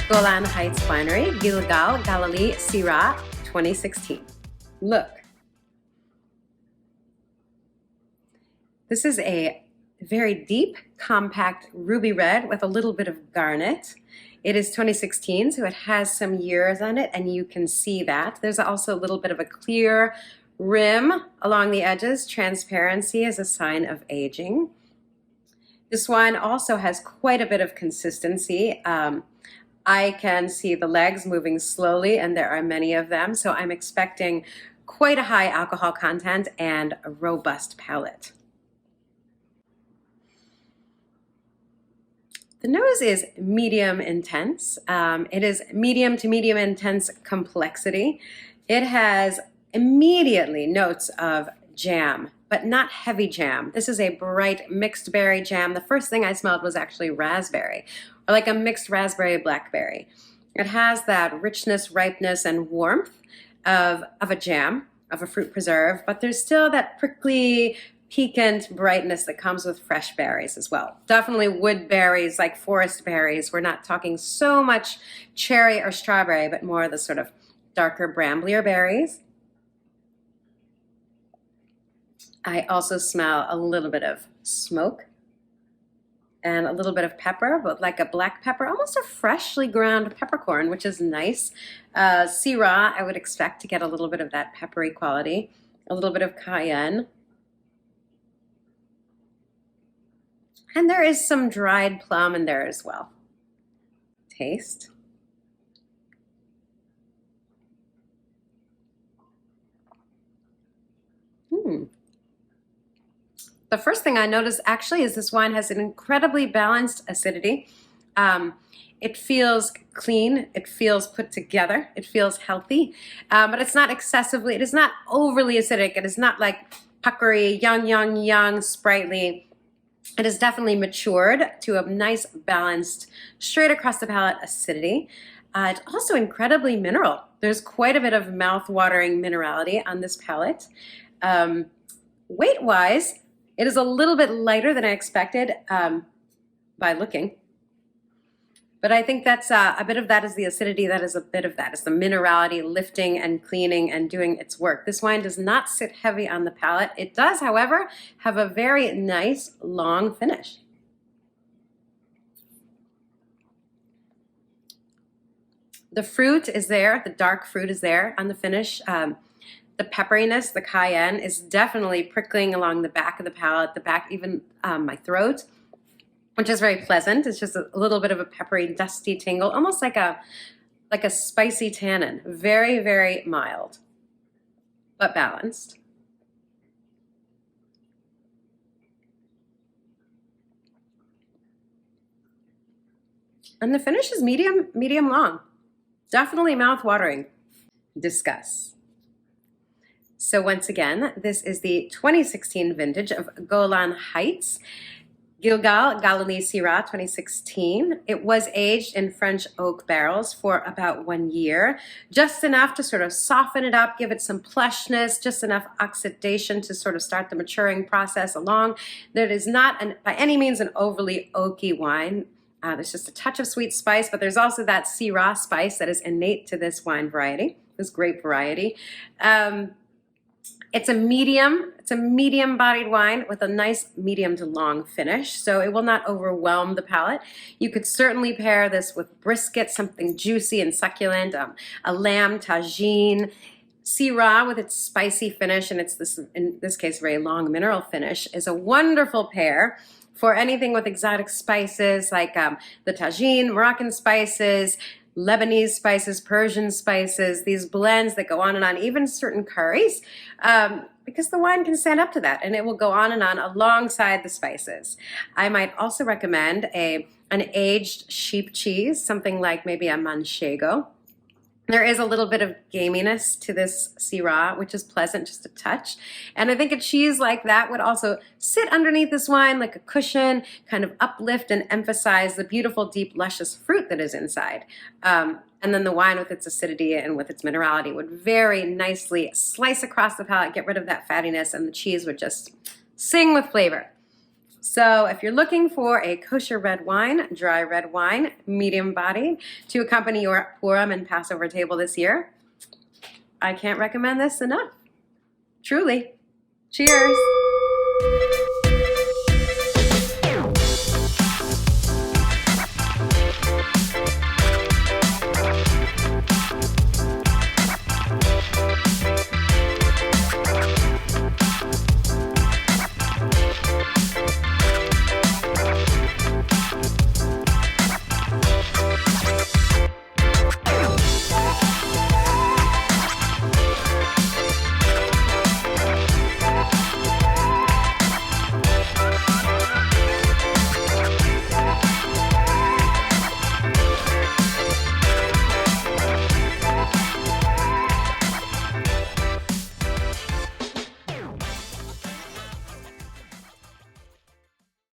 Golan Heights Winery, Gilgal, Galilee, Syrah, 2016. Look. This is a very deep, compact ruby red with a little bit of garnet. It is 2016, so it has some years on it, and you can see that. There's also a little bit of a clear rim along the edges. Transparency is a sign of aging. This wine also has quite a bit of consistency. I can see the legs moving slowly, and there are many of them, so I'm expecting quite a high alcohol content and a robust palate. The nose is medium intense. It is medium to medium intense complexity. It has immediately notes of jam, but not heavy jam. This is a bright mixed berry jam. The first thing I smelled was actually raspberry, or like a mixed raspberry blackberry. It has that richness, ripeness, and warmth of a jam, of a fruit preserve, but there's still that prickly, piquant brightness that comes with fresh berries as well. Definitely wood berries, like forest berries. We're not talking so much cherry or strawberry, but more of the sort of darker bramblier berries. I also smell a little bit of smoke and a little bit of pepper, but like a black pepper, almost a freshly ground peppercorn, which is nice. Syrah, I would expect to get a little bit of that peppery quality, a little bit of cayenne. And there is some dried plum in there as well. Taste. The first thing I noticed actually is this wine has an incredibly balanced acidity. It feels clean, it feels put together, it feels healthy, but it's not excessively, it is not overly acidic, it is not like puckery, young, sprightly. It is definitely matured to a nice balanced, straight across the palate acidity. It's also incredibly mineral. There's quite a bit of mouth-watering minerality on this palate. Weight-wise, it is a little bit lighter than I expected by looking. But I think that's a bit of that is the acidity, that is a bit of that is the minerality lifting and cleaning and doing its work. This wine does not sit heavy on the palate. It does, however, have a very nice long finish. The fruit is there, the dark fruit is there on the finish. The pepperiness, the cayenne is definitely prickling along the back of the palate, the back, even my throat, which is very pleasant. It's just a little bit of a peppery, dusty tingle, almost like a spicy tannin. Very, very mild, but balanced. And the finish is medium long. Definitely mouth-watering. Discuss. So once again, this is the 2016 vintage of Golan Heights, Gilgal, Galilee, Syrah, 2016. It was aged in French oak barrels for about 1 year, just enough to sort of soften it up, give it some plushness, just enough oxidation to sort of start the maturing process along. There is not by any means an overly oaky wine. There's just a touch of sweet spice, but there's also that Syrah spice that is innate to this wine variety, this grape variety. It's a medium-bodied wine with a nice medium to long finish, so it will not overwhelm the palate. You could certainly pair this with brisket, something juicy and succulent, a lamb tagine. Syrah, with its spicy finish, and it's this, in this case, very long mineral finish, is a wonderful pair for anything with exotic spices like the tagine, Moroccan spices, Lebanese spices, Persian spices, these blends that go on, even certain curries, because the wine can stand up to that, and it will go on alongside the spices. I might also recommend an aged sheep cheese, something like maybe a manchego. There is a little bit of gaminess to this Syrah, which is pleasant, just a touch. And I think a cheese like that would also sit underneath this wine like a cushion, kind of uplift and emphasize the beautiful, deep, luscious fruit that is inside. And then the wine with its acidity and with its minerality would very nicely slice across the palate, get rid of that fattiness, and the cheese would just sing with flavor. So if you're looking for a kosher red wine, dry red wine, medium bodied, to accompany your Purim and Passover table this year, I can't recommend this enough. Truly. Cheers.